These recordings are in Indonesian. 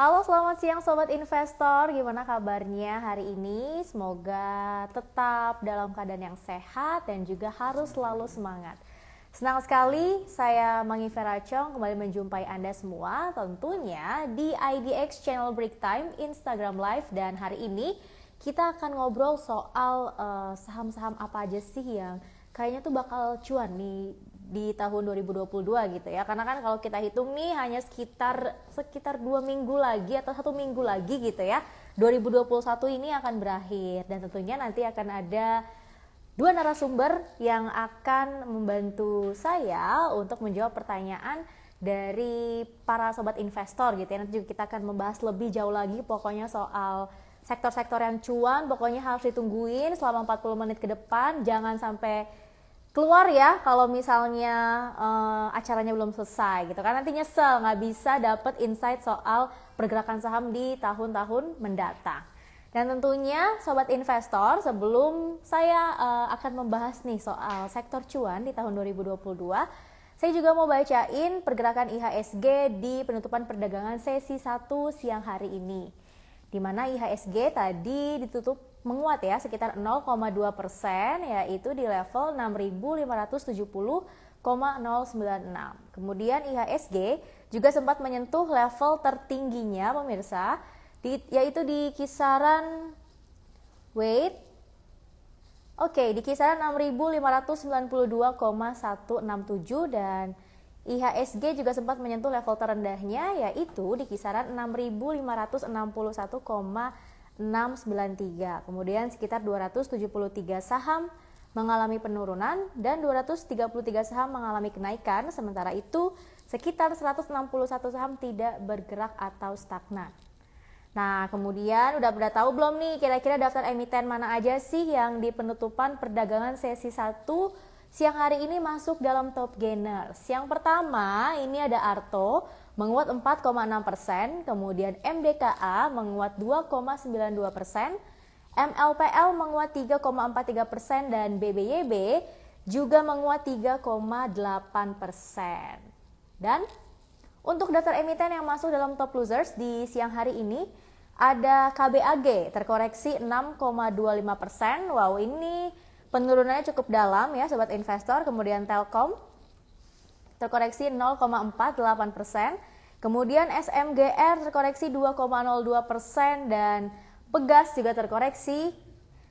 Halo, selamat siang Sobat Investor. Gimana kabarnya hari ini? Semoga tetap dalam keadaan yang sehat dan juga harus selalu semangat. Senang sekali saya Mangi Feracong kembali menjumpai Anda semua tentunya di IDX Channel Break Time Instagram Live, dan hari ini kita akan ngobrol soal saham-saham apa aja sih yang kayaknya tuh bakal cuan nih di tahun 2022 gitu ya. Karena kan kalau kita hitung nih hanya sekitar 2 minggu lagi atau 1 minggu lagi gitu ya, 2021 ini akan berakhir, dan tentunya nanti akan ada dua narasumber yang akan membantu saya untuk menjawab pertanyaan dari para sobat investor gitu ya. Nanti juga kita akan membahas lebih jauh lagi pokoknya soal sektor-sektor yang cuan. Pokoknya harus ditungguin selama 40 menit ke depan, jangan sampai keluar ya kalau misalnya acaranya belum selesai gitu kan, nanti nyesel nggak bisa dapet insight soal pergerakan saham di tahun-tahun mendatang. Dan tentunya sobat investor, sebelum saya akan membahas nih soal sektor cuan di tahun 2022, saya juga mau bacain pergerakan IHSG di penutupan perdagangan sesi 1 siang hari ini, di mana IHSG tadi ditutup menguat ya sekitar 0,2%, yaitu di level 6.570,096. Kemudian IHSG juga sempat menyentuh level tertingginya pemirsa, yaitu di kisaran di kisaran 6.592,167, dan IHSG juga sempat menyentuh level terendahnya yaitu di kisaran 6.561,693. Kemudian sekitar 273 saham mengalami penurunan dan 233 saham mengalami kenaikan. Sementara itu sekitar 161 saham tidak bergerak atau stagnan. Nah, kemudian udah pada tahu belum nih kira-kira daftar emiten mana aja sih yang di penutupan perdagangan sesi 1 siang hari ini masuk dalam top gainers? Yang pertama ini ada Arto menguat 4,6%, kemudian MDKA menguat 2,92%, MLPL menguat 3,43%, dan BBYB juga menguat 3,8%. Dan untuk daftar emiten yang masuk dalam top losers di siang hari ini ada KBAG terkoreksi 6,25%. Wow, ini penurunannya cukup dalam ya sobat investor. Kemudian Telkom terkoreksi 0,48%, kemudian SMGR terkoreksi 2,02%, dan Pegas juga terkoreksi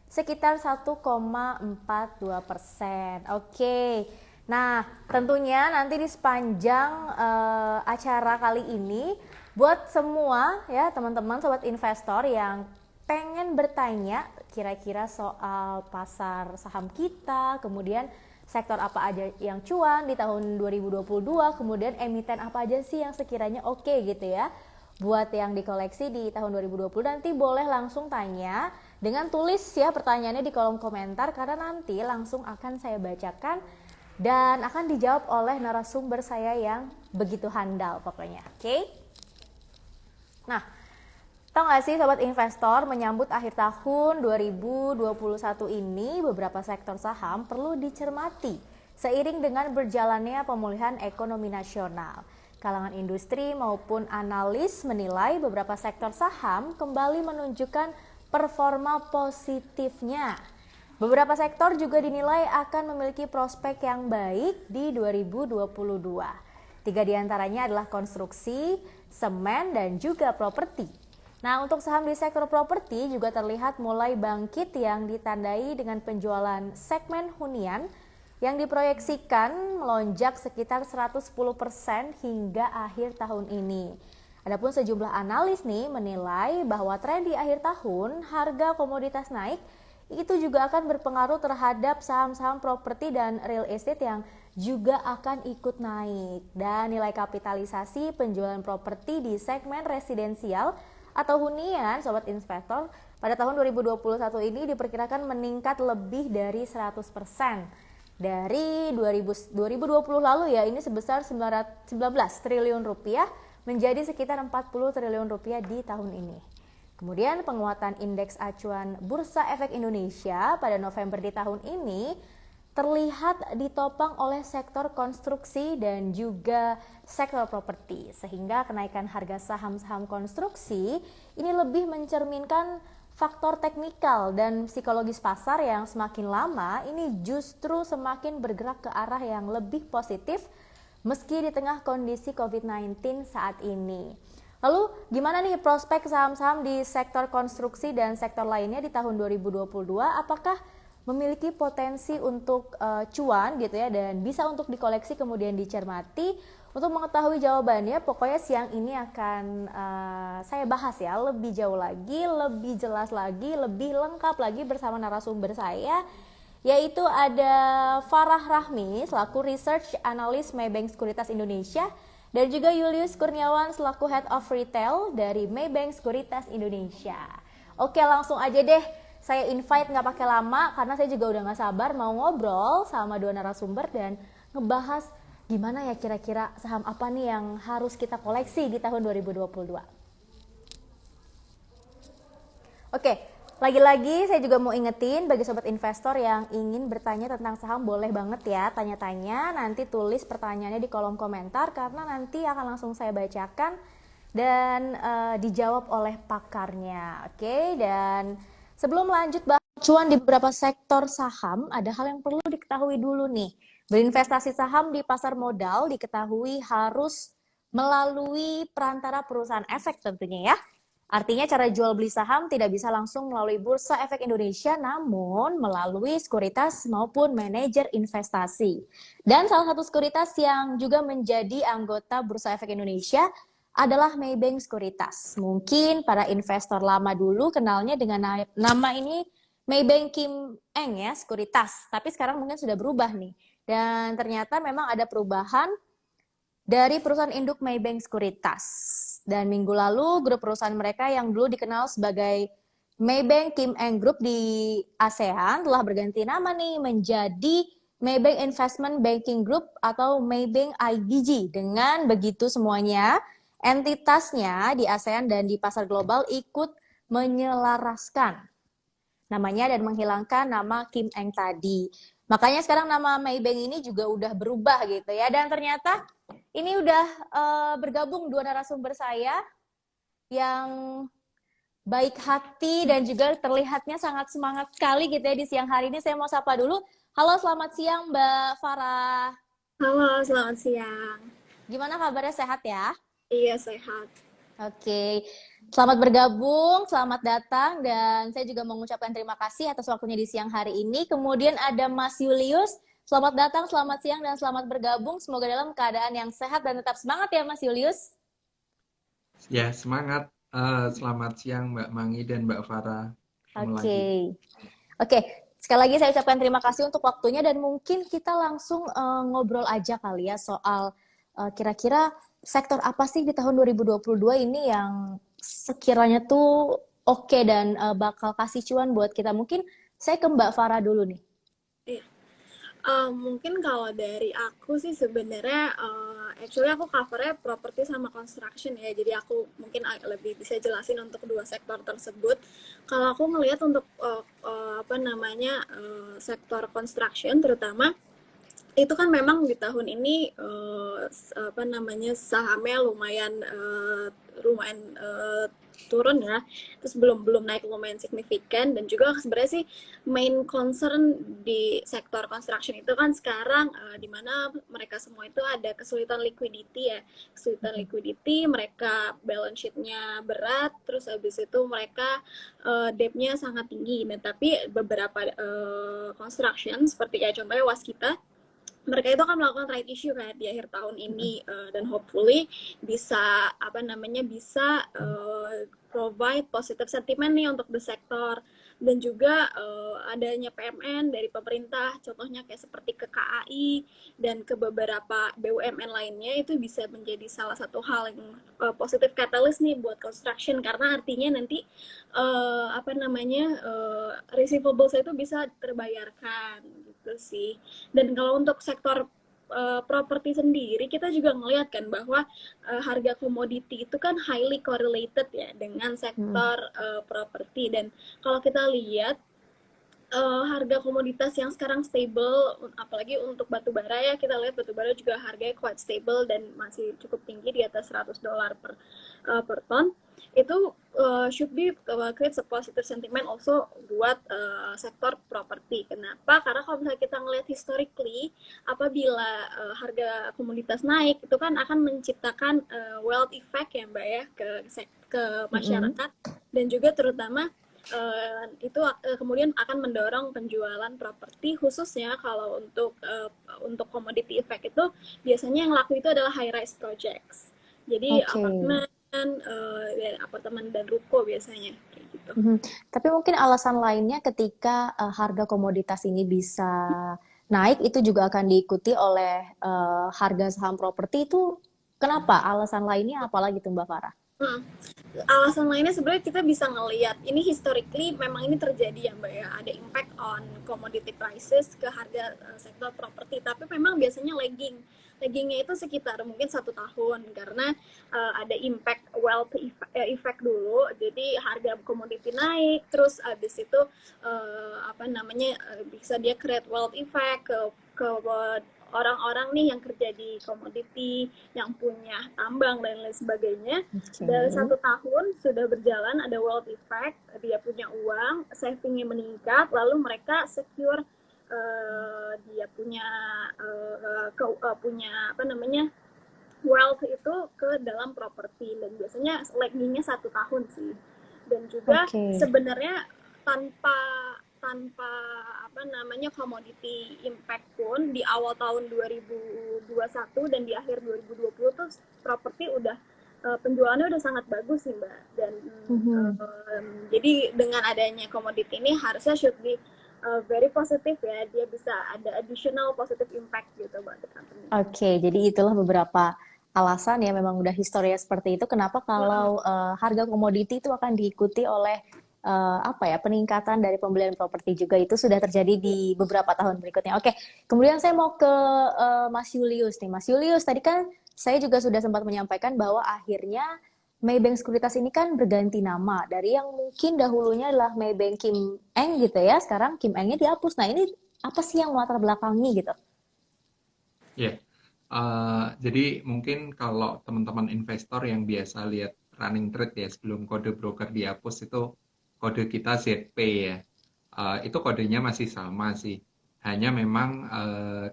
sekitar 1,42%. Oke, nah tentunya nanti di sepanjang acara kali ini, buat semua ya teman-teman sobat investor yang pengen bertanya kira-kira soal pasar saham kita, kemudian sektor apa aja yang cuan di tahun 2022, kemudian emiten apa aja sih yang sekiranya oke gitu ya buat yang dikoleksi di tahun 2020, nanti boleh langsung tanya dengan tulis ya pertanyaannya di kolom komentar, karena nanti langsung akan saya bacakan dan akan dijawab oleh narasumber saya yang begitu handal pokoknya. Oke? Nah, tahu nggak sih sobat investor, menyambut akhir tahun 2021 ini beberapa sektor saham perlu dicermati seiring dengan berjalannya pemulihan ekonomi nasional. Kalangan industri maupun analis menilai beberapa sektor saham kembali menunjukkan performa positifnya. Beberapa sektor juga dinilai akan memiliki prospek yang baik di 2022. 3 diantaranya adalah konstruksi, semen, dan juga properti. Nah, untuk saham di sektor properti juga terlihat mulai bangkit yang ditandai dengan penjualan segmen hunian yang diproyeksikan melonjak sekitar 110% hingga akhir tahun ini. Adapun sejumlah analis nih menilai bahwa tren di akhir tahun harga komoditas naik itu juga akan berpengaruh terhadap saham-saham properti dan real estate yang juga akan ikut naik. Dan nilai kapitalisasi penjualan properti di segmen residensial atau hunian sobat investor pada tahun 2021 ini diperkirakan meningkat lebih dari 100% dari 2020 lalu ya, ini sebesar 19 triliun rupiah menjadi sekitar 40 triliun rupiah di tahun ini. Kemudian penguatan indeks acuan Bursa Efek Indonesia pada November di tahun ini terlihat ditopang oleh sektor konstruksi dan juga sektor properti, sehingga kenaikan harga saham-saham konstruksi ini lebih mencerminkan faktor teknikal dan psikologis pasar yang semakin lama ini justru semakin bergerak ke arah yang lebih positif meski di tengah kondisi COVID-19 saat ini. Lalu gimana nih prospek saham-saham di sektor konstruksi dan sektor lainnya di tahun 2022? Apakah memiliki potensi untuk cuan gitu ya dan bisa untuk dikoleksi kemudian dicermati? Untuk mengetahui jawabannya, pokoknya siang ini akan saya bahas ya lebih jauh lagi, lebih jelas lagi, lebih lengkap lagi bersama narasumber saya, yaitu ada Farah Rahmi selaku Research Analyst Maybank Sekuritas Indonesia dan juga Julius Kurniawan selaku Head of Retail dari Maybank Sekuritas Indonesia. Oke, langsung aja deh saya invite nggak pakai lama karena saya juga udah nggak sabar mau ngobrol sama dua narasumber dan ngebahas gimana ya kira-kira saham apa nih yang harus kita koleksi di tahun 2022. Oke, lagi-lagi saya juga mau ingetin bagi sobat investor yang ingin bertanya tentang saham boleh banget ya tanya-tanya, nanti tulis pertanyaannya di kolom komentar karena nanti akan langsung saya bacakan dan dijawab oleh pakarnya. Oke, dan sebelum lanjut bahas cuan di beberapa sektor saham, ada hal yang perlu diketahui dulu nih. Berinvestasi saham di pasar modal diketahui harus melalui perantara perusahaan efek tentunya ya. Artinya cara jual beli saham tidak bisa langsung melalui Bursa Efek Indonesia namun melalui sekuritas maupun manajer investasi. Dan salah satu sekuritas yang juga menjadi anggota Bursa Efek Indonesia adalah Maybank Sekuritas. Mungkin para investor lama dulu kenalnya dengan nama ini Maybank Kim Eng ya, Sekuritas. Tapi sekarang mungkin sudah berubah nih. Dan ternyata memang ada perubahan dari perusahaan induk Maybank Sekuritas. Dan minggu lalu grup perusahaan mereka yang dulu dikenal sebagai Maybank Kim Eng Group di ASEAN telah berganti nama nih menjadi Maybank Investment Banking Group atau Maybank IBG. Dengan begitu semuanya entitasnya di ASEAN dan di pasar global ikut menyelaraskan namanya dan menghilangkan nama Kim Eng tadi. Makanya sekarang nama Maybank ini juga udah berubah gitu ya. Dan ternyata ini udah bergabung dua narasumber saya yang baik hati dan juga terlihatnya sangat semangat sekali gitu ya di siang hari ini. Saya mau sapa dulu. Halo, selamat siang Mbak Farah. Halo, selamat siang. Gimana kabarnya, sehat ya? Iya, sehat. Oke, selamat bergabung, selamat datang, dan saya juga mengucapkan terima kasih atas waktunya di siang hari ini. Kemudian ada Mas Julius, selamat datang, selamat siang, dan selamat bergabung. Semoga dalam keadaan yang sehat dan tetap semangat ya Mas Julius. Ya, semangat. Selamat siang Mbak Mangi dan Mbak Farah. Oke. Sekali lagi saya ucapkan terima kasih untuk waktunya dan mungkin kita langsung ngobrol aja kali ya soal kira-kira sektor apa sih di tahun 2022 ini yang sekiranya tuh oke dan bakal kasih cuan buat kita. Mungkin saya ke Mbak Farah dulu nih. Iya. Mungkin kalau dari aku sih sebenarnya, actually aku covernya properti sama construction ya, jadi aku mungkin lebih bisa jelasin untuk dua sektor tersebut. Kalau aku ngelihat untuk sektor construction terutama, itu kan memang di tahun ini sahamnya lumayan turun ya, terus belum naik lumayan signifikan. Dan juga sebenarnya sih main concern di sektor construction itu kan sekarang di mana mereka semua itu ada kesulitan liquidity ya, mereka balance sheet-nya berat, terus habis itu mereka debt-nya sangat tinggi. Nah tapi beberapa construction seperti ya contohnya Waskita, mereka itu akan melakukan right issue kan di akhir tahun ini, dan hopefully bisa provide positive sentiment nih untuk the sektor. Dan juga adanya PMN dari pemerintah, contohnya kayak seperti ke KAI dan ke beberapa BUMN lainnya, itu bisa menjadi salah satu hal yang positive catalyst nih buat construction, karena artinya nanti receivables itu bisa terbayarkan gitu sih. Dan kalau untuk sektor properti sendiri, kita juga ngelihat kan bahwa harga komoditi itu kan highly correlated ya dengan sektor properti. Dan kalau kita lihat harga komoditas yang sekarang stable, apalagi untuk batu bara ya, kita lihat batu bara juga harganya quite stable dan masih cukup tinggi di atas $100 per ton. Itu should be create a positive sentiment also buat sektor properti. Kenapa? Karena kalau misalnya kita ngelihat historically, apabila harga komoditas naik, itu kan akan menciptakan wealth effect ya Mbak ya ke masyarakat, dan juga terutama itu kemudian akan mendorong penjualan properti, khususnya kalau untuk commodity effect itu biasanya yang laku itu adalah high rise projects. Jadi Oke. apartemen dan ruko biasanya kayak gitu. Tapi mungkin alasan lainnya ketika harga komoditas ini bisa naik itu juga akan diikuti oleh harga saham properti itu kenapa? Alasan lainnya apa lagi tuh Mbak Farah? Hmm. Alasan lainnya sebenarnya kita bisa ngelihat ini historically memang ini terjadi ya Mbak ya, ada impact on commodity prices ke harga sektor properti, tapi memang biasanya laggingnya itu sekitar mungkin 1 tahun, karena ada impact wealth effect dulu, jadi harga komoditi naik, terus abis itu bisa dia create wealth effect ke orang-orang nih yang kerja di komoditi, yang punya tambang dan lain sebagainya. Dari 1 tahun sudah berjalan, ada wealth effect, dia punya uang, savingnya meningkat, lalu mereka secure dia punya wealth itu ke dalam properti, dan biasanya laggingnya 1 tahun sih. Dan juga sebenarnya tanpa commodity impact pun di awal tahun 2021 dan di akhir 2020 tuh properti udah penjualannya udah sangat bagus sih Mbak, dan jadi dengan adanya commodity ini harusnya should be very positive ya, dia bisa ada additional positive impact gitu buat the company. Oke, jadi itulah beberapa alasan ya, memang udah historinya seperti itu. Kenapa kalau harga komoditi itu akan diikuti oleh peningkatan dari pembelian properti juga, itu sudah terjadi di beberapa tahun berikutnya. Oke, kemudian saya mau ke Mas Julius nih. Mas Julius, tadi kan saya juga sudah sempat menyampaikan bahwa akhirnya Maybank Sekuritas ini kan berganti nama dari yang mungkin dahulunya adalah Maybank Kim Eng gitu ya, sekarang Kim Engnya dihapus. Nah, ini apa sih yang melatar belakangi gitu? Ya, jadi mungkin kalau teman-teman investor yang biasa lihat running trade ya sebelum kode broker dihapus itu kode kita ZP ya. Itu kodenya masih sama sih. Hanya memang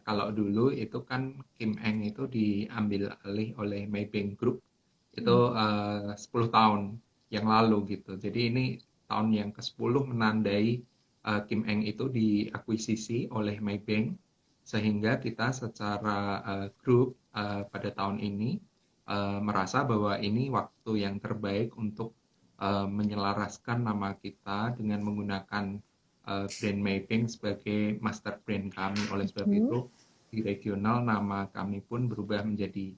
kalau dulu itu kan Kim Eng itu diambil alih oleh Maybank Group itu 10 tahun yang lalu gitu. Jadi ini tahun yang ke-10 menandai Kim Eng itu diakuisisi oleh Maybank, sehingga kita secara grup pada tahun ini merasa bahwa ini waktu yang terbaik untuk menyelaraskan nama kita dengan menggunakan brand Maybank sebagai master brand kami. Oleh sebab itu di regional nama kami pun berubah menjadi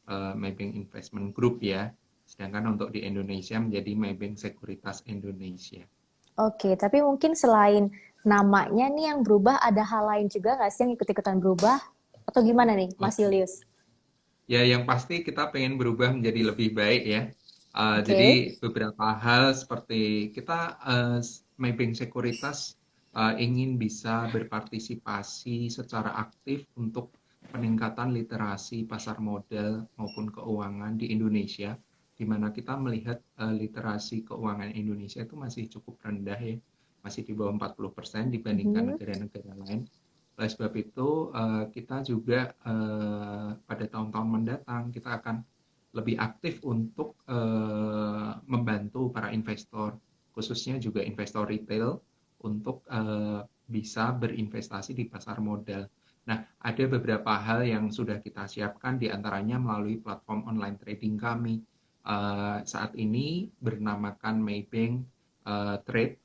Maybank Investment Group ya. Sedangkan untuk di Indonesia menjadi Maybank Sekuritas Indonesia. Oke, tapi mungkin selain namanya nih yang berubah, ada hal lain juga nggak sih yang ikut-ikutan berubah? Atau gimana nih, Mas Julius? Ya, yang pasti kita pengen berubah menjadi lebih baik ya. Oke. Jadi beberapa hal seperti kita Maybank Sekuritas ingin bisa berpartisipasi secara aktif untuk peningkatan literasi pasar modal maupun keuangan di Indonesia, di mana kita melihat literasi keuangan Indonesia itu masih cukup rendah ya, masih di bawah 40% dibandingkan negara-negara lain. Oleh sebab itu, kita juga pada tahun-tahun mendatang, kita akan lebih aktif untuk membantu para investor, khususnya juga investor retail, untuk bisa berinvestasi di pasar modal. Nah, ada beberapa hal yang sudah kita siapkan, diantaranya melalui platform online trading kami. Saat ini bernamakan Maybank Trade,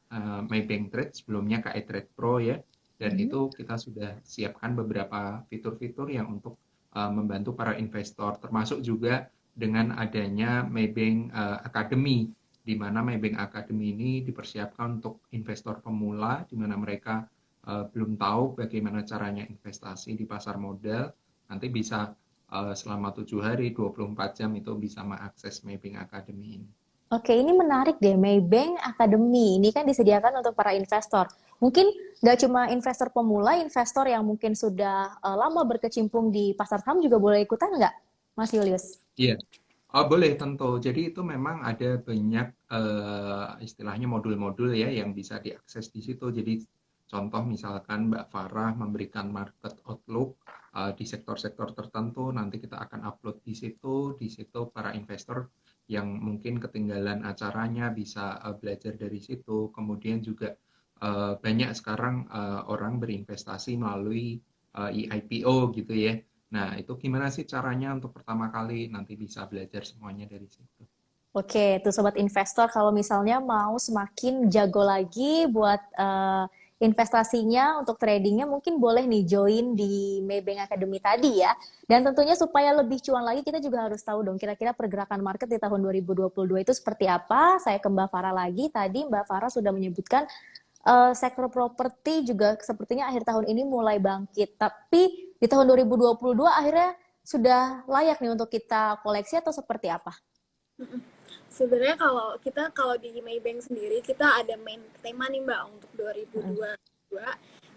Maybank Trade, sebelumnya KE Trade Pro ya. Dan itu kita sudah siapkan beberapa fitur-fitur yang untuk membantu para investor, termasuk juga dengan adanya Maybank Academy, di mana Maybank Academy ini dipersiapkan untuk investor pemula, di mana mereka belum tahu bagaimana caranya investasi di pasar modal, nanti bisa selama 7 hari, 24 jam itu bisa mengakses Maybank Academy ini. Oke, ini menarik deh, Maybank Academy. Ini kan disediakan untuk para investor. Mungkin nggak cuma investor pemula, investor yang mungkin sudah lama berkecimpung di pasar saham juga boleh ikutan nggak, Mas Julius? Iya. Oh, boleh tentu. Jadi itu memang ada banyak istilahnya modul-modul ya yang bisa diakses di situ. Jadi contoh misalkan Mbak Farah memberikan market outlook di sektor-sektor tertentu, nanti kita akan upload di situ. Di situ para investor yang mungkin ketinggalan acaranya bisa belajar dari situ. Kemudian juga banyak sekarang orang berinvestasi melalui IPO gitu ya. Nah, itu gimana sih caranya untuk pertama kali? Nanti bisa belajar semuanya dari situ. Oke, tuh sobat investor kalau misalnya mau semakin jago lagi buat investasinya untuk tradingnya mungkin boleh nih join di Maybank Academy tadi ya. Dan tentunya supaya lebih cuan lagi kita juga harus tahu dong kira-kira pergerakan market di tahun 2022 itu seperti apa. Saya ke Mbak Farah lagi. Tadi Mbak Farah sudah menyebutkan sektor properti juga sepertinya akhir tahun ini mulai bangkit. Tapi di tahun 2022 akhirnya sudah layak nih untuk kita koleksi atau seperti apa? Sebenarnya kalau di Maybank sendiri kita ada main tema nih Mbak untuk 2022.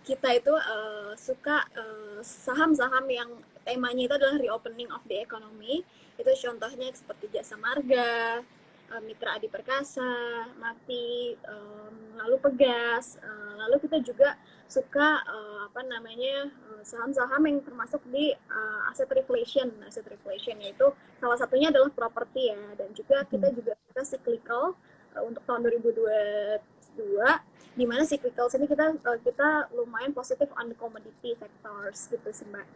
Kita itu suka saham-saham yang temanya itu adalah reopening of the economy. Itu contohnya seperti Jasa Marga, Mitra Adi Perkasa, Mati, lalu Pegas. Lalu kita juga suka saham-saham yang termasuk di aset reflation. Aset reflation yaitu salah satunya adalah properti ya, dan juga kita cyclical untuk tahun 2022, di mana cyclical sini kita lumayan positif on the commodity sectors gitu sih Mbak.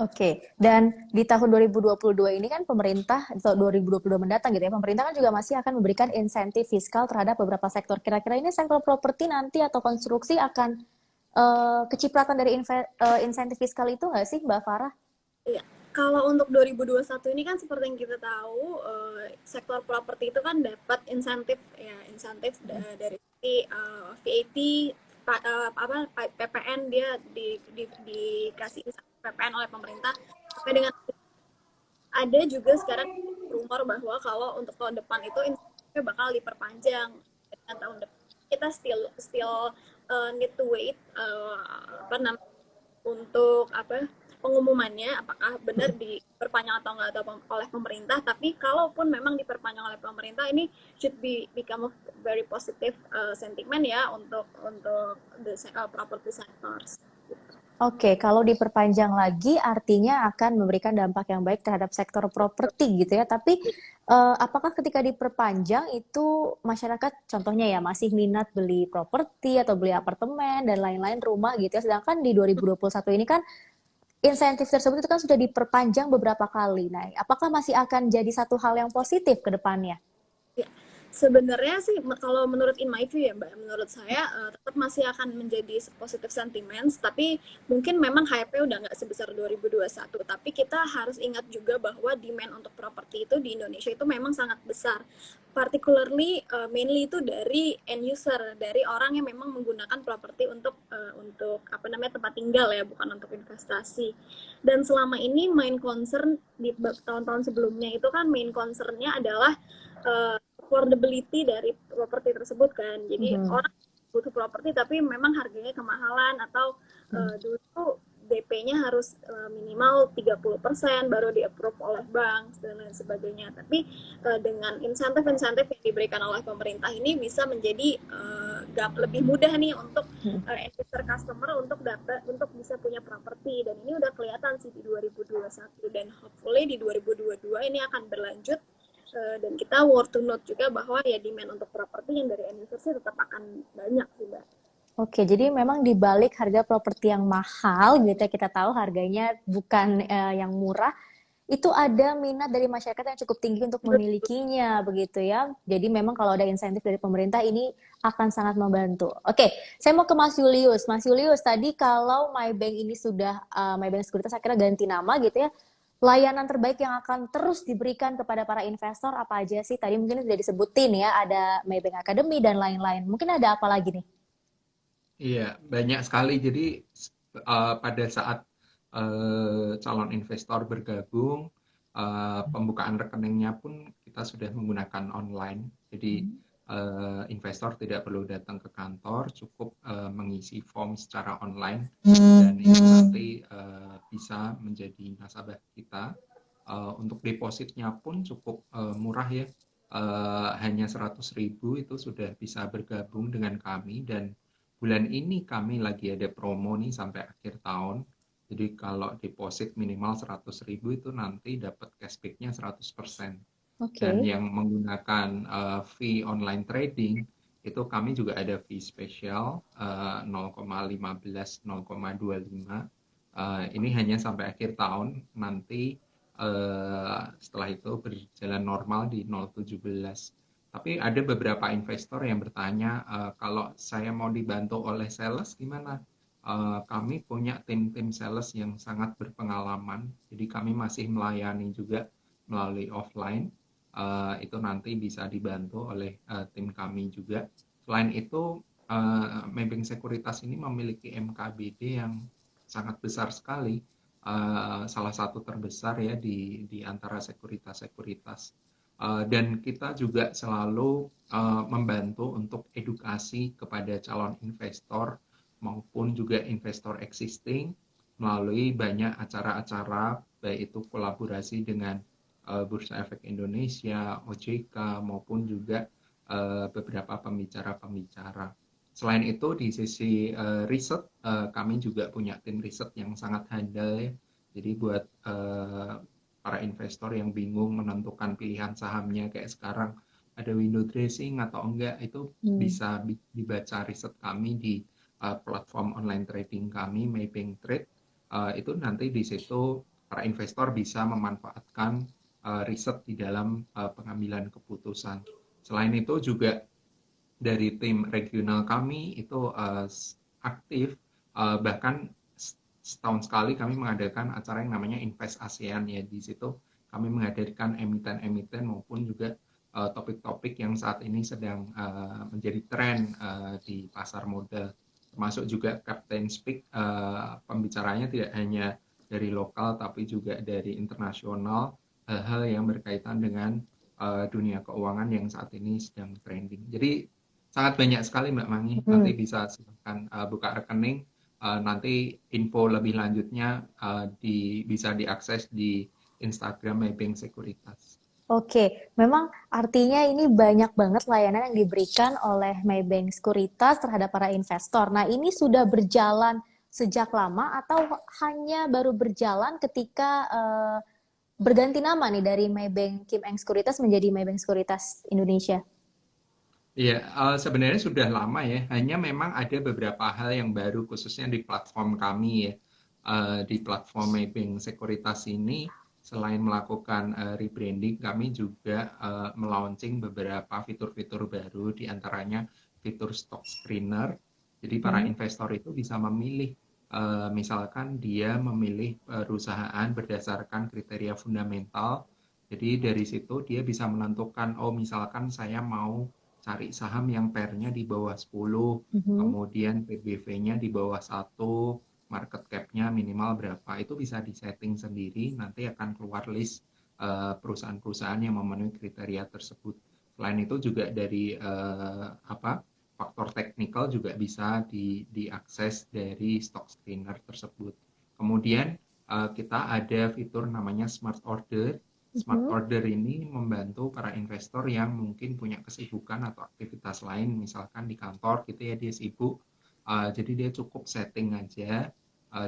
Oke, dan di tahun 2022 ini kan pemerintah, atau 2022 mendatang gitu ya, pemerintah kan juga masih akan memberikan insentif fiskal terhadap beberapa sektor. Kira-kira ini sektor properti nanti atau konstruksi akan kecipratan dari insentif fiskal itu nggak sih, Mbak Farah? Iya, kalau untuk 2021 ini kan seperti yang kita tahu, sektor properti itu kan dapat insentif ya, dari VAT, PPN, dia dikasih insentif PPN oleh pemerintah. Sampai dengan ada juga sekarang rumor bahwa kalau untuk tahun depan itu insentifnya bakal diperpanjang dengan tahun depan. Kita still need to wait untuk pengumumannya apakah benar diperpanjang atau enggak oleh pemerintah. Tapi kalaupun memang diperpanjang oleh pemerintah, ini should become a very positive sentiment ya untuk the property sectors. Oke, kalau diperpanjang lagi artinya akan memberikan dampak yang baik terhadap sektor properti gitu ya. Tapi apakah ketika diperpanjang itu masyarakat contohnya ya masih minat beli properti atau beli apartemen dan lain-lain rumah gitu ya. Sedangkan di 2021 ini kan insentif tersebut itu kan sudah diperpanjang beberapa kali. Nah, apakah masih akan jadi satu hal yang positif ke depannya? Ya, sebenarnya sih kalau menurut in my view ya Mbak, menurut saya tetap masih akan menjadi positive sentiments, tapi mungkin memang hype-nya udah nggak sebesar 2021. Tapi kita harus ingat juga bahwa demand untuk properti itu di Indonesia itu memang sangat besar. Particularly mainly itu dari end user, dari orang yang memang menggunakan properti untuk tempat tinggal ya, bukan untuk investasi. Dan selama ini main concern di tahun-tahun sebelumnya itu kan main concernnya adalah affordability dari properti tersebut kan. Jadi orang butuh properti tapi memang harganya kemahalan, atau dulu DP-nya harus minimal 30% baru di-approve oleh bank dan lain sebagainya. Tapi dengan insentif-insentif yang diberikan oleh pemerintah ini bisa menjadi lebih mudah nih untuk investor customer untuk bisa punya properti, dan ini udah kelihatan sih di 2021, dan hopefully di 2022 ini akan berlanjut. Dan kita worth to note juga bahwa ya demand untuk properti yang dari end user tetap akan banyak sih Mbak. Oke, jadi memang di balik harga properti yang mahal gitu ya, kita tahu harganya bukan yang murah, itu ada minat dari masyarakat yang cukup tinggi untuk memilikinya begitu ya. Jadi memang kalau ada insentif dari pemerintah ini akan sangat membantu. Oke, saya mau ke Mas Julius. Mas Julius, tadi kalau MyBank ini sudah MyBank Sekuritas akhirnya ganti nama gitu ya. Layanan terbaik yang akan terus diberikan kepada para investor apa aja sih? Tadi mungkin sudah disebutin ya, ada Maybank Academy dan lain-lain. Mungkin ada apa lagi nih? Iya, banyak sekali. Jadi pada saat calon investor bergabung, Pembukaan rekeningnya pun kita sudah menggunakan online. Jadi investor tidak perlu datang ke kantor, cukup mengisi form secara online dan itu nanti bisa menjadi nasabah kita. Untuk depositnya pun cukup murah ya, hanya 100.000 itu sudah bisa bergabung dengan kami dan bulan ini kami lagi ada promo nih sampai akhir tahun. Jadi kalau deposit minimal 100.000 itu nanti dapat cashback-nya 100%. Dan Oke. yang menggunakan fee online trading itu kami juga ada fee spesial 0,15, 0,25. Ini hanya sampai akhir tahun. Nanti setelah itu berjalan normal di 0,17. Tapi ada beberapa investor yang bertanya, kalau saya mau dibantu oleh sales gimana? Kami punya tim-tim sales yang sangat berpengalaman, jadi kami masih melayani juga melalui offline. Itu nanti bisa dibantu oleh tim kami juga. Selain itu, Maybank Sekuritas ini memiliki MKBD yang sangat besar sekali, salah satu terbesar ya di antara sekuritas-sekuritas. Dan kita juga selalu membantu untuk edukasi kepada calon investor maupun juga investor existing melalui banyak acara-acara, baik itu kolaborasi dengan Bursa Efek Indonesia, OJK, maupun juga beberapa pembicara-pembicara. Selain itu, di sisi riset, kami juga punya tim riset yang sangat handal ya. Jadi buat para investor yang bingung menentukan pilihan sahamnya kayak sekarang ada window dressing atau enggak, itu bisa dibaca riset kami di platform online trading kami, Maybank Trade. Itu nanti di situ para investor bisa memanfaatkan riset di dalam pengambilan keputusan. Selain itu juga dari tim regional kami itu aktif, bahkan setahun sekali kami mengadakan acara yang namanya Invest ASEAN ya. Di situ kami menghadirkan emiten-emiten maupun juga topik-topik yang saat ini sedang menjadi tren di pasar modal. Termasuk juga Captain Speak, pembicaranya tidak hanya dari lokal tapi juga dari internasional, hal-hal yang berkaitan dengan dunia keuangan yang saat ini sedang trending. Jadi sangat banyak sekali Mbak Mangi, nanti bisa silahkan buka rekening, nanti info lebih lanjutnya bisa diakses di Instagram Maybank Sekuritas. Oke, memang artinya ini banyak banget layanan yang diberikan oleh Maybank Sekuritas terhadap para investor. Nah, ini sudah berjalan sejak lama atau hanya baru berjalan ketika berganti nama nih dari Maybank Kim Eng Sekuritas menjadi Maybank Sekuritas Indonesia? Iya, sebenarnya sudah lama ya. Hanya memang ada beberapa hal yang baru khususnya di platform kami ya. Di platform Maybank Sekuritas ini selain melakukan rebranding, kami juga melaunching beberapa fitur-fitur baru, di antaranya fitur stock screener. Jadi para investor itu bisa memilih, misalkan dia memilih perusahaan berdasarkan kriteria fundamental. Jadi dari situ dia bisa menentukan, oh misalkan saya mau cari saham yang pairnya di bawah 10, kemudian PBV-nya di bawah 1, market cap-nya minimal berapa. Itu bisa disetting sendiri, nanti akan keluar list perusahaan-perusahaan yang memenuhi kriteria tersebut. Selain itu juga dari faktor teknikal juga bisa diakses dari stock screener tersebut. Kemudian kita ada fitur namanya Smart Order. Smart Order ini membantu para investor yang mungkin punya kesibukan atau aktivitas lain, misalkan di kantor gitu ya, dia sibuk. Jadi dia cukup setting aja,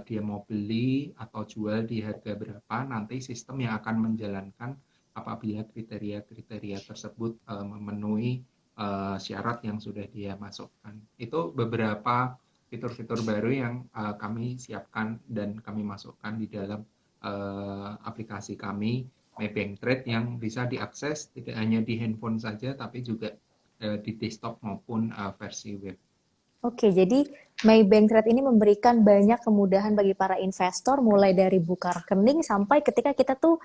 dia mau beli atau jual di harga berapa, nanti sistem yang akan menjalankan apabila kriteria-kriteria tersebut memenuhi syarat yang sudah dia masukkan. Itu beberapa fitur-fitur baru yang kami siapkan dan kami masukkan di dalam aplikasi kami Maybank Trade, yang bisa diakses tidak hanya di handphone saja tapi juga di desktop maupun versi web. Oke, jadi Maybank Trade ini memberikan banyak kemudahan bagi para investor, mulai dari buka rekening sampai ketika kita tuh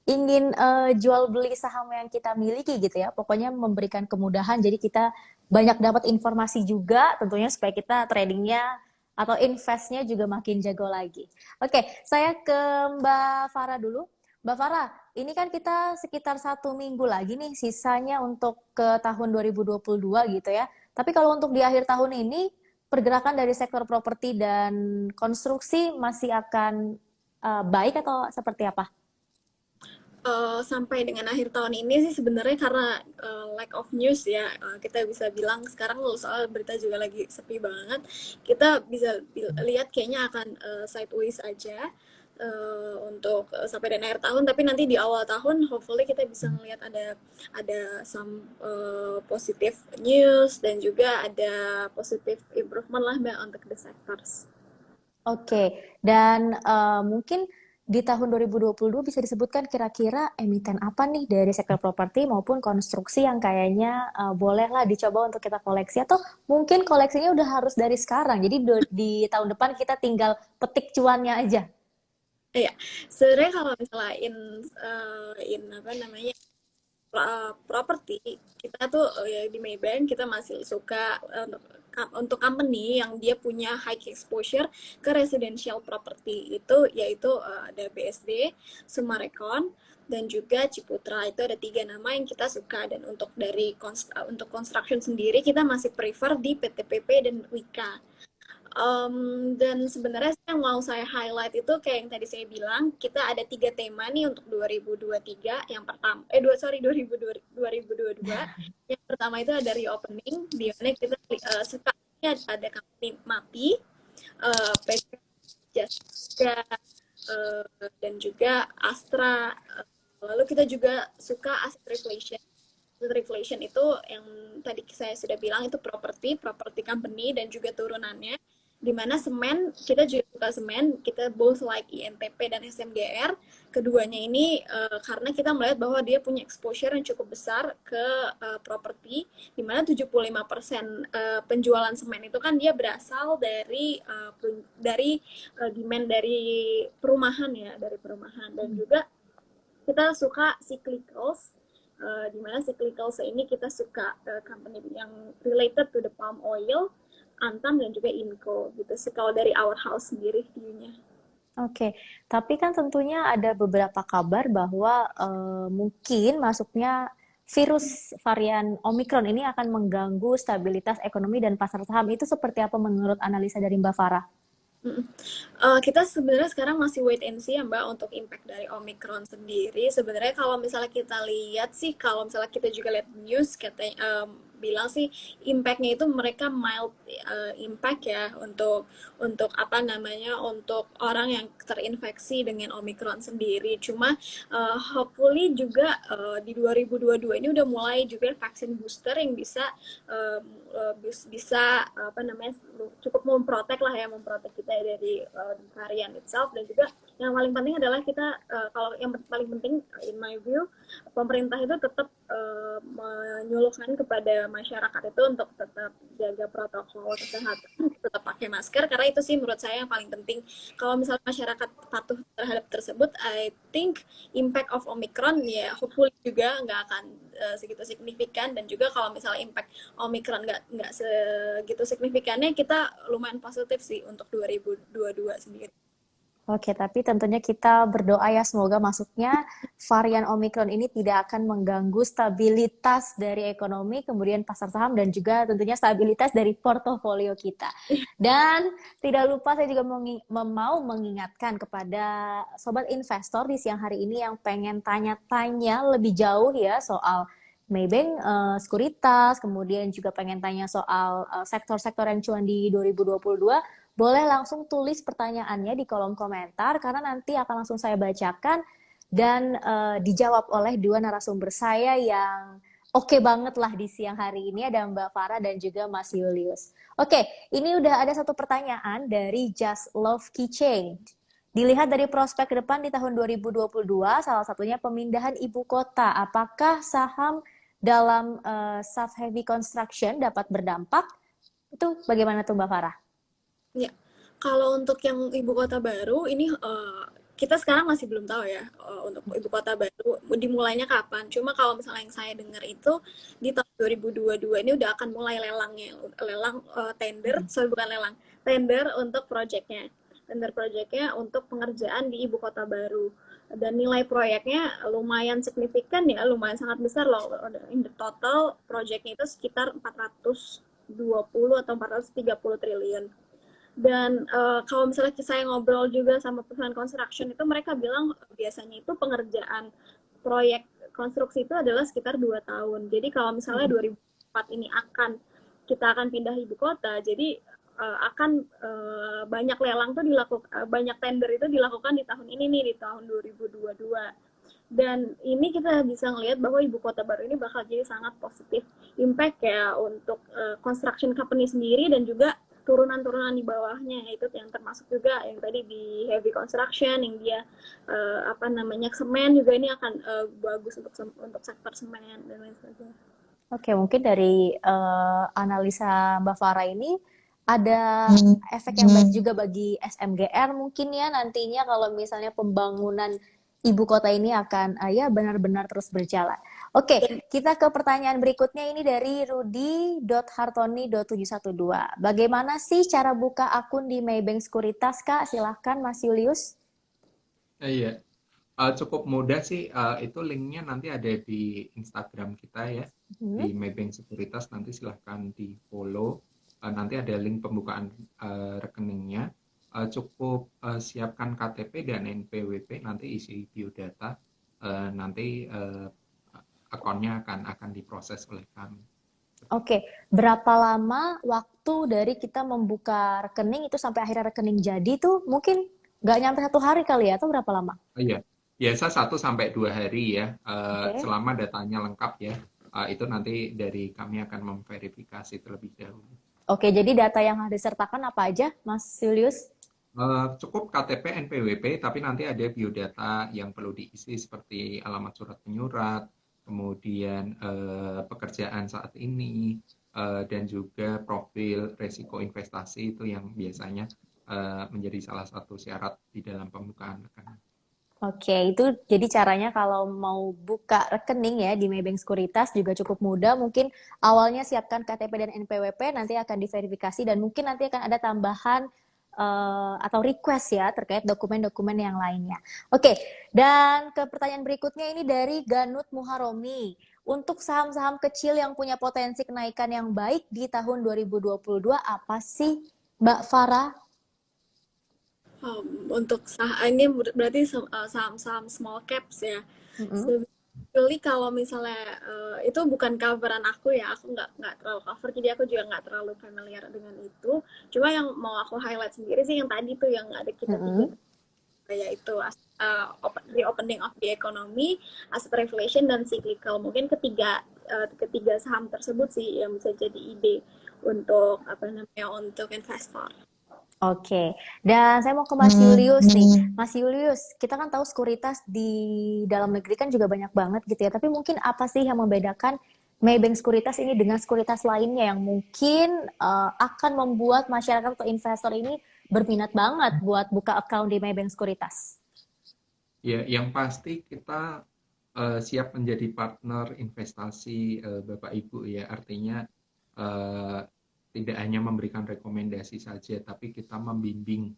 ingin jual beli saham yang kita miliki gitu ya. Pokoknya memberikan kemudahan, jadi kita banyak dapat informasi juga tentunya supaya kita tradingnya atau investnya juga makin jago lagi. Oke, saya ke Mbak Farah dulu. Mbak Farah, ini kan kita sekitar 1 minggu lagi nih sisanya untuk ke tahun 2022 gitu ya. Tapi kalau untuk di akhir tahun ini, pergerakan dari sektor properti dan konstruksi masih akan baik atau seperti apa? Sampai dengan akhir tahun ini sih sebenarnya karena lack of news ya, kita bisa bilang sekarang soal berita juga lagi sepi banget. Kita bisa lihat kayaknya akan sideways aja untuk sampai dengan akhir tahun. Tapi nanti di awal tahun, hopefully kita bisa melihat ada some positive news dan juga ada positive improvement lah Mbak untuk the sectors. Oke, dan mungkin di tahun 2022 bisa disebutkan kira-kira emiten apa nih dari sektor properti maupun konstruksi yang kayaknya bolehlah dicoba untuk kita koleksi atau mungkin koleksinya udah harus dari sekarang. Jadi di tahun depan kita tinggal petik cuannya aja. Iya, sebenarnya kalau misalnya in apa namanya properti kita tuh ya di Maybank kita masih suka untuk company yang dia punya high exposure ke residential property itu yaitu ada BSD, Summarecon dan juga Ciputra. Itu ada 3 nama yang kita suka dan untuk construction sendiri kita masih prefer di PTPP dan Wika. Dan sebenarnya yang mau saya highlight itu kayak yang tadi saya bilang, kita ada 3 tema nih untuk 2023. Yang pertama, 2022. Yang pertama itu ada reopening, di mana kita suka ada company MAPI, PT Jasa, dan juga Astra. Lalu kita juga suka asset reflation. Asset reflation itu yang tadi saya sudah bilang itu property company dan juga turunannya, di mana semen kita juga suka semen, kita both like INTP dan SMGR. Keduanya ini karena kita melihat bahwa dia punya exposure yang cukup besar ke properti, di mana 75% penjualan semen itu kan dia berasal dari demand dari perumahan ya, dari perumahan. Dan juga kita suka cyclicals, di mana cyclicals ini kita suka company yang related to the palm oil, Antam dan juga Inco gitu sih kalau dari our house sendiri view-nya. Oke, tapi kan tentunya ada beberapa kabar bahwa mungkin masuknya virus varian Omicron ini akan mengganggu stabilitas ekonomi dan pasar saham. Itu seperti apa menurut analisa dari Mbak Farah? Kita sebenarnya sekarang masih wait and see ya Mbak untuk impact dari Omicron sendiri. Sebenarnya kalau misalnya kita lihat sih, kalau misalnya kita juga lihat news katanya bilang sih impactnya itu mereka mild impact ya untuk apa namanya untuk orang yang terinfeksi dengan Omicron sendiri. Cuma hopefully juga di 2022 ini udah mulai juga vaksin booster yang bisa bisa apa namanya cukup memprotek lah ya, memprotek kita dari varian itself. Dan juga yang paling penting adalah kita kalau yang paling penting in my view, pemerintah itu tetap menyuluhkan kepada masyarakat itu untuk tetap jaga protokol kesehatan, tetap pakai masker, karena itu sih menurut saya yang paling penting. Kalau misalnya masyarakat patuh terhadap tersebut, I think impact of Omicron ya hopefully juga nggak akan segitu signifikan. Dan juga kalau misalnya impact Omicron nggak segitu signifikannya, kita lumayan positif sih untuk 2022 sendiri. Oke, tapi tentunya kita berdoa ya semoga masuknya varian Omicron ini tidak akan mengganggu stabilitas dari ekonomi, kemudian pasar saham, dan juga tentunya stabilitas dari portofolio kita. Dan tidak lupa saya juga mau mengingatkan kepada sobat investor di siang hari ini yang pengen tanya-tanya lebih jauh ya soal Maybank, sekuritas, kemudian juga pengen tanya soal sektor-sektor yang cuan di 2022, boleh langsung tulis pertanyaannya di kolom komentar karena nanti akan langsung saya bacakan dan dijawab oleh 2 narasumber saya yang oke banget lah di siang hari ini, ada Mbak Farah dan juga Mas Julius. Oke, ini udah ada satu pertanyaan dari Just Love Keychain. Dilihat dari prospek ke depan di tahun 2022, salah satunya pemindahan ibu kota, apakah saham dalam soft heavy construction dapat berdampak? Itu bagaimana tuh Mbak Farah? Ya, kalau untuk yang ibu kota baru ini kita sekarang masih belum tahu ya untuk ibu kota baru dimulainya kapan. Cuma kalau misalnya yang saya dengar itu di tahun 2022 ini udah akan mulai lelang tender, sorry bukan lelang, tender untuk proyeknya. tender proyeknya untuk pengerjaan di ibu kota baru. Dan nilai proyeknya lumayan signifikan ya, lumayan sangat besar loh. In the total proyeknya itu sekitar 420 atau 430 triliun. Dan kalau misalnya saya ngobrol juga sama perusahaan construction itu, mereka bilang biasanya itu pengerjaan proyek konstruksi itu adalah sekitar 2 tahun. Jadi kalau misalnya 2004 ini kita akan pindah ibu kota, jadi akan banyak lelang tuh banyak tender itu dilakukan di tahun ini nih, di tahun 2022. Dan ini kita bisa ngelihat bahwa ibu kota baru ini bakal jadi sangat positif impact ya untuk construction company sendiri dan juga turunan-turunan di bawahnya, itu yang termasuk juga yang tadi di heavy construction yang dia semen juga, ini akan bagus untuk sektor semen dan lain sebagainya. Oke, mungkin dari analisa Mbak Farah ini ada efek yang baik juga bagi SMGR mungkin ya nantinya kalau misalnya pembangunan ibu kota ini akan ya benar-benar terus berjalan. Oke, kita ke pertanyaan berikutnya ini dari Rudi.Hartoni.712. Bagaimana sih cara buka akun di Maybank Sekuritas, Kak? Silahkan Mas Julius. Iya, cukup mudah sih. Itu linknya nanti ada di Instagram kita ya, di Maybank Sekuritas. Nanti silahkan di follow. Nanti ada link pembukaan rekeningnya. Cukup siapkan KTP dan NPWP, nanti isi biodata, nanti akunnya akan diproses oleh kami. Oke, berapa lama waktu dari kita membuka rekening itu sampai akhirnya rekening jadi tuh mungkin nggak nyampe 1 hari kali ya, atau berapa lama? Iya, biasa 1-2 hari ya, Oke. selama datanya lengkap ya. Itu nanti dari kami akan memverifikasi terlebih dahulu. Oke, jadi data yang harus disertakan apa aja, Mas Julius? Cukup KTP, NPWP, tapi nanti ada biodata yang perlu diisi seperti alamat surat penyurat, kemudian pekerjaan saat ini, dan juga profil resiko investasi itu yang biasanya menjadi salah satu syarat di dalam pembukaan rekening. Oke, itu jadi caranya kalau mau buka rekening ya di Maybank Sekuritas juga cukup mudah. Mungkin awalnya siapkan KTP dan NPWP, nanti akan diverifikasi dan mungkin nanti akan ada tambahan atau request ya terkait dokumen-dokumen yang lainnya. Oke, dan ke pertanyaan berikutnya ini dari Ganut Muharomi. Untuk saham-saham kecil yang punya potensi kenaikan yang baik di tahun 2022 apa sih, Mbak Farah? Untuk ini berarti saham-saham small caps ya. Sebetulnya kalau misalnya itu bukan coveran aku ya, aku nggak terlalu cover, jadi aku juga nggak terlalu familiar dengan itu. Cuma yang mau aku highlight sendiri sih yang tadi tuh yang ada kita tiga, yaitu the opening of the economy, asset reflation, dan cyclical. Mungkin ketiga saham tersebut sih yang bisa jadi ide untuk untuk investor. Oke, dan saya mau ke Mas Julius nih. Mas Julius, kita kan tahu sekuritas di dalam negeri kan juga banyak banget gitu ya. Tapi mungkin apa sih yang membedakan Maybank Sekuritas ini dengan sekuritas lainnya yang mungkin akan membuat masyarakat atau investor ini berminat banget buat buka account di Maybank Sekuritas? Ya, yang pasti kita siap menjadi partner investasi Bapak Ibu ya. Artinya tidak hanya memberikan rekomendasi saja, tapi kita membimbing.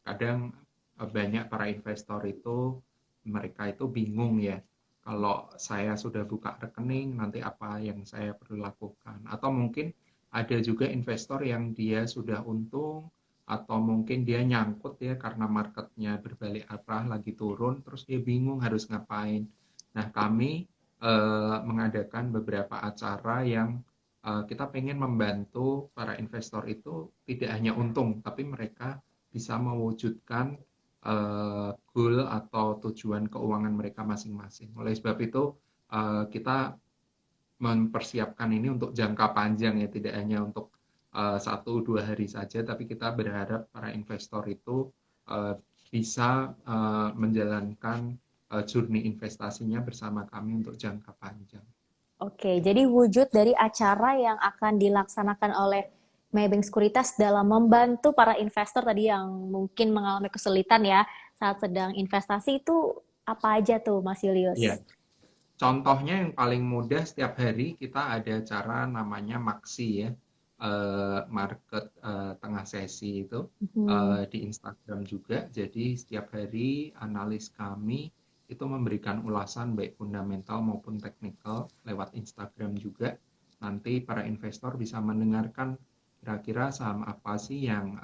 Kadang banyak para investor itu, mereka itu bingung ya, kalau saya sudah buka rekening, nanti apa yang saya perlu lakukan. Atau mungkin ada juga investor yang dia sudah untung, atau mungkin dia nyangkut ya karena marketnya berbalik arah lagi turun, terus dia bingung harus ngapain. Nah, kami mengadakan beberapa acara yang kita pengen membantu para investor itu tidak hanya untung, tapi mereka bisa mewujudkan goal atau tujuan keuangan mereka masing-masing. Oleh sebab itu, kita mempersiapkan ini untuk jangka panjang ya, tidak hanya untuk 1-2 hari saja, tapi kita berharap para investor itu bisa menjalankan journey investasinya bersama kami untuk jangka panjang. Oke, jadi wujud dari acara yang akan dilaksanakan oleh Maybank Sekuritas dalam membantu para investor tadi yang mungkin mengalami kesulitan ya saat sedang investasi itu apa aja tuh, Mas Julius? Iya. Contohnya yang paling mudah, setiap hari kita ada acara namanya Maksi ya. market tengah sesi itu Mhm. di Instagram juga. Jadi setiap hari analis kami itu memberikan ulasan baik fundamental maupun teknikal lewat Instagram juga. Nanti para investor bisa mendengarkan kira-kira saham apa sih yang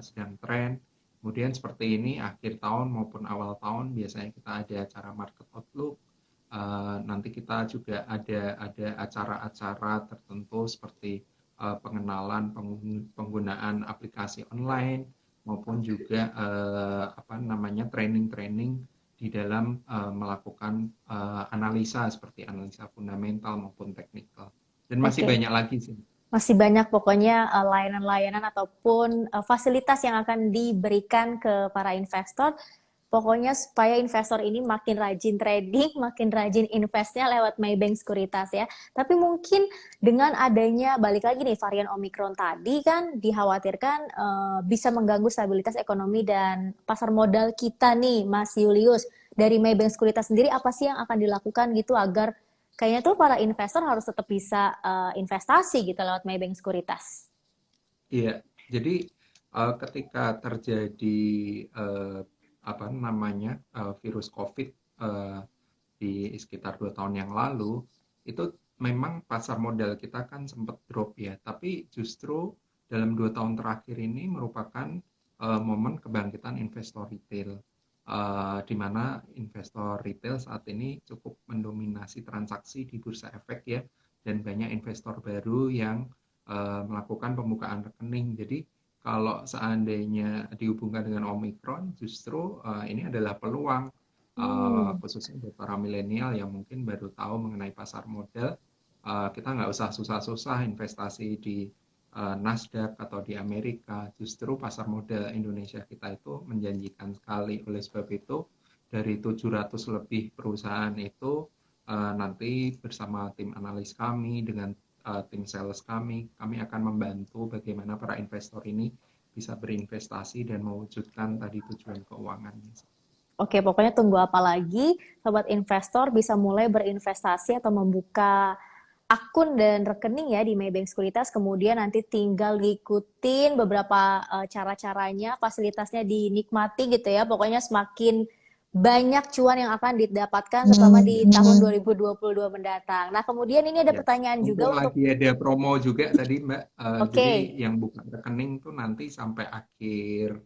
sedang tren. Kemudian seperti ini akhir tahun maupun awal tahun biasanya kita ada acara market outlook. Nanti kita juga ada acara-acara tertentu seperti pengenalan penggunaan aplikasi online maupun juga apa namanya training-training di dalam melakukan analisa seperti analisa fundamental maupun teknikal. Dan masih Oke. banyak lagi sih. Masih banyak pokoknya layanan-layanan ataupun fasilitas yang akan diberikan ke para investor. Pokoknya supaya investor ini makin rajin trading, makin rajin investnya lewat Maybank Sekuritas ya. Tapi mungkin dengan adanya balik lagi nih varian Omicron tadi kan dikhawatirkan bisa mengganggu stabilitas ekonomi dan pasar modal kita nih, Mas Julius. Dari Maybank Sekuritas sendiri apa sih yang akan dilakukan gitu agar kayaknya tuh para investor harus tetap bisa investasi gitu lewat Maybank Sekuritas. Iya, jadi ketika terjadi eh, apa namanya virus COVID eh, di sekitar 2 tahun yang lalu, itu memang pasar modal kita kan sempat drop ya, tapi justru dalam 2 tahun terakhir ini merupakan momen kebangkitan investor retail, di mana investor retail saat ini cukup mendominasi transaksi di bursa efek ya, dan banyak investor baru yang melakukan pembukaan rekening. Jadi kalau seandainya dihubungkan dengan Omicron, justru ini adalah peluang Hmm. khususnya buat para milenial yang mungkin baru tahu mengenai pasar modal. Kita nggak usah susah-susah investasi di Nasdaq atau di Amerika. Justru pasar modal Indonesia kita itu menjanjikan sekali. Oleh sebab itu, dari 700 lebih perusahaan itu nanti bersama tim analis kami dengan tim sales kami akan membantu bagaimana para investor ini bisa berinvestasi dan mewujudkan tadi tujuan keuangannya. Oke, pokoknya tunggu apa lagi, sobat investor bisa mulai berinvestasi atau membuka akun dan rekening ya di Maybank Sekuritas, kemudian nanti tinggal ngikutin beberapa cara-caranya, fasilitasnya dinikmati gitu ya. Pokoknya semakin banyak cuan yang akan didapatkan terutama di tahun 2022 mendatang. Nah, kemudian ini ada Ya, pertanyaan juga mumpung untuk lagi ada promo juga tadi Mbak, oke. jadi yang buka rekening tuh nanti sampai akhir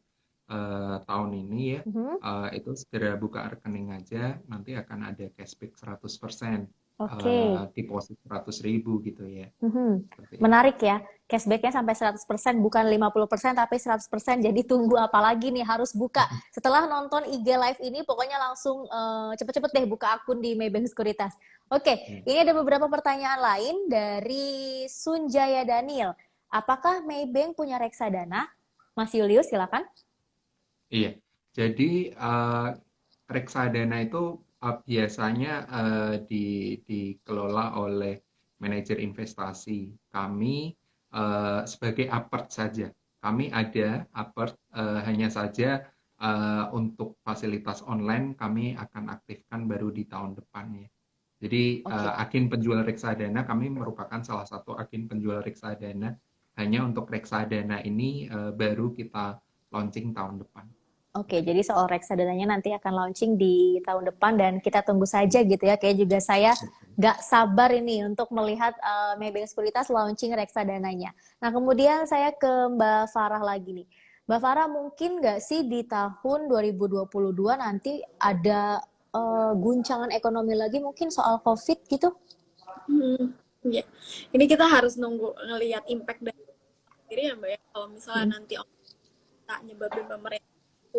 tahun ini ya, Mhm. itu segera buka rekening aja, nanti akan ada cashback 100%, Oke. deposit 100.000 gitu ya, Mhm. seperti itu. Menarik ya, cashbacknya sampai 100%, bukan 50% tapi 100%. Jadi tunggu apa lagi nih, harus buka. Setelah nonton IG Live ini, pokoknya langsung cepet-cepet deh buka akun di Maybank Sekuritas. Oke, Ya. ini ada beberapa pertanyaan lain dari Sunjaya Daniel. Apakah Maybank punya reksadana? Mas Julius, silakan. Iya, jadi reksadana itu biasanya dikelola oleh manajer investasi. Kami sebagai apert saja. Kami ada apert, hanya saja untuk fasilitas online kami akan aktifkan baru di tahun depan ya. Jadi Oke. agen penjual reksadana kami merupakan salah satu agen penjual reksadana. Hanya untuk reksadana ini baru kita launching tahun depan. Oke, jadi soal reksadananya nanti akan launching di tahun depan dan kita tunggu saja gitu ya. Kayak juga saya gak sabar ini untuk melihat Maybank Sekuritas launching reksadananya. Nah, kemudian saya ke Mbak Farah lagi nih. Mbak Farah, mungkin gak sih di tahun 2022 nanti ada guncangan ekonomi lagi mungkin soal COVID gitu? Hmm, ya. Ini kita harus nunggu ngelihat impact dari sendiri ya Mbak ya. Kalau misalnya Hmm. nanti tak nyebabin pemerintah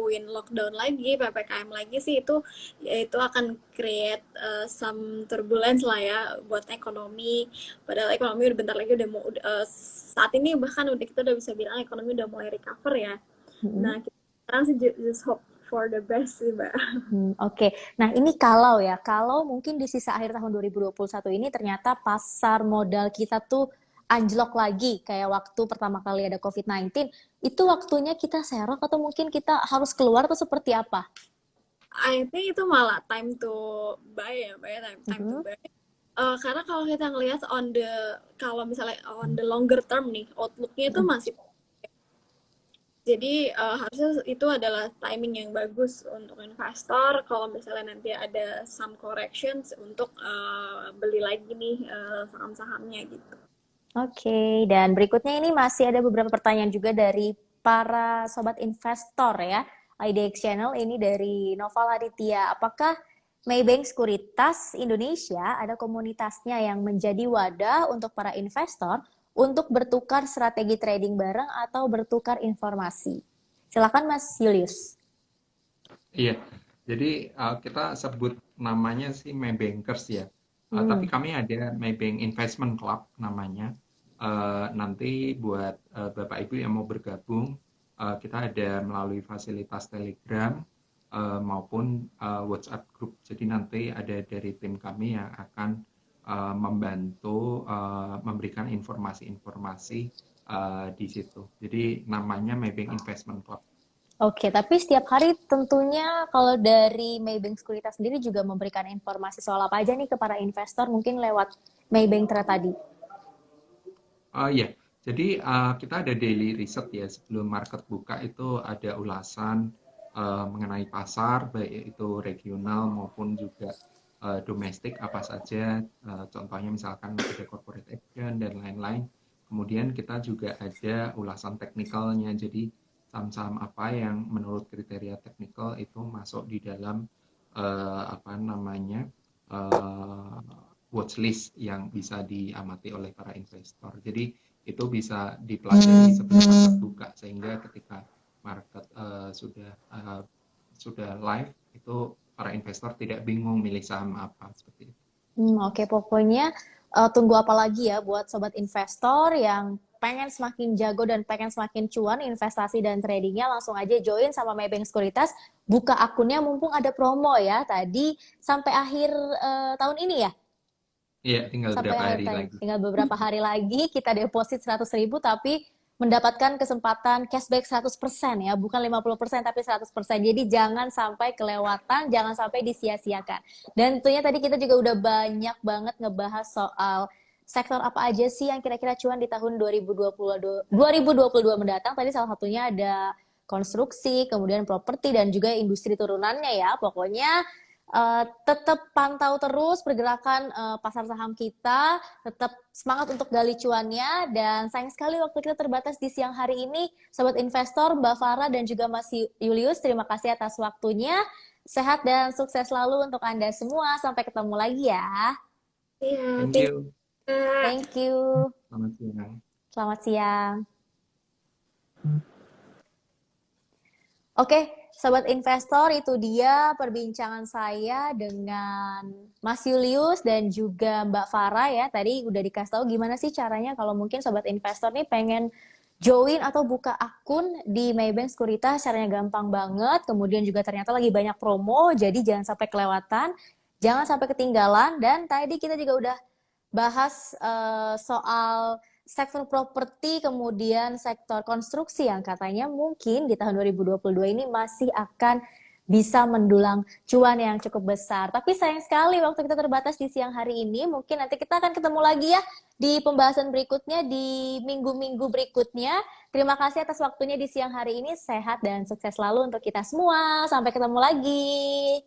lockdown lagi, PPKM lagi sih itu ya itu akan create some turbulence lah ya buat ekonomi. Padahal ekonomi udah bentar lagi udah mau saat ini bahkan udah kita udah bisa bilang ekonomi udah mulai recover ya. Hmm. Nah, kita sekarang sih just hope for the best sih, Mbak. Oke. Nah, ini kalau ya, kalau mungkin di sisa akhir tahun 2021 ini ternyata pasar modal kita tuh anjlok lagi kayak waktu pertama kali ada COVID-19, itu waktunya kita serok atau mungkin kita harus keluar atau seperti apa? I think itu malah time to buy ya, Mbak ya, time to Mhm. buy. Karena kalau kita ngelihat kalau misalnya on the longer term nih, outlook-nya itu masih. Jadi harusnya itu adalah timing yang bagus untuk investor. Kalau misalnya nanti ada some corrections untuk beli lagi nih saham-sahamnya gitu. Oke, dan berikutnya ini masih ada beberapa pertanyaan juga dari para sobat investor ya. IDX Channel ini dari Noval Aditya. Apakah Maybank Sekuritas Indonesia ada komunitasnya yang menjadi wadah untuk para investor untuk bertukar strategi trading bareng atau bertukar informasi? Silakan Mas Julius. Iya, jadi kita sebut namanya sih Maybankers ya. Tapi kami ada Maybank Investment Club namanya. Nanti buat Bapak Ibu yang mau bergabung, kita ada melalui fasilitas Telegram maupun WhatsApp group. Jadi nanti ada dari tim kami yang akan membantu memberikan informasi-informasi di situ. Jadi namanya Maybank Investment Club. Oke, tapi setiap hari tentunya kalau dari Maybank Sekuritas sendiri juga memberikan informasi soal apa aja nih ke para investor mungkin lewat Maybank Trade tadi. Ya, jadi kita ada daily riset ya sebelum market buka itu ada ulasan mengenai pasar baik itu regional maupun juga domestik apa saja. Contohnya misalkan ada corporate action dan lain-lain. Kemudian kita juga ada ulasan teknikalnya. Jadi saham-saham apa yang menurut kriteria teknikal itu masuk di dalam apa namanya watchlist yang bisa diamati oleh para investor. Jadi itu bisa dipelajari sebelum market buka sehingga ketika market sudah live itu para investor tidak bingung milih saham apa seperti itu. Oke, pokoknya tunggu apa lagi ya buat sobat investor yang pengen semakin jago dan pengen semakin cuan investasi dan tradingnya, langsung aja join sama Maybank Sekuritas, buka akunnya mumpung ada promo ya tadi sampai akhir tahun ini ya. Iya, tinggal Sampai beberapa akhir hari tahun. lagi. Tinggal beberapa hari lagi kita deposit 100.000 tapi mendapatkan kesempatan cashback 100% ya, bukan 50% tapi 100%. Jadi jangan sampai kelewatan, jangan sampai disia-siakan. Dan tentunya tadi kita juga udah banyak banget ngebahas soal sektor apa aja sih yang kira-kira cuan di tahun 2022 mendatang. Tadi salah satunya ada konstruksi, kemudian properti dan juga industri turunannya ya. Pokoknya tetap pantau terus pergerakan pasar saham kita, tetap semangat untuk gali cuannya, dan sayang sekali waktu kita terbatas di siang hari ini. Sobat investor, Mbak Farah dan juga Mas Julius, terima kasih atas waktunya. Sehat dan sukses selalu untuk Anda semua. Sampai ketemu lagi ya. Iya, Thank you. Thank you. Selamat siang. Selamat siang. Oke, sobat investor, itu dia perbincangan saya dengan Mas Julius dan juga Mbak Farah ya. Tadi udah dikasih tahu gimana sih caranya kalau mungkin sobat investor nih pengen join atau buka akun di Maybank Sekuritas, caranya gampang banget. Kemudian juga ternyata lagi banyak promo, jadi jangan sampai kelewatan, jangan sampai ketinggalan. Dan tadi kita juga udah bahas soal sektor properti, kemudian sektor konstruksi yang katanya mungkin di tahun 2022 ini masih akan bisa mendulang cuan yang cukup besar. Tapi sayang sekali waktu kita terbatas di siang hari ini. Mungkin nanti kita akan ketemu lagi ya di pembahasan berikutnya, di minggu-minggu berikutnya. Terima kasih atas waktunya di siang hari ini. Sehat dan sukses selalu untuk kita semua. Sampai ketemu lagi.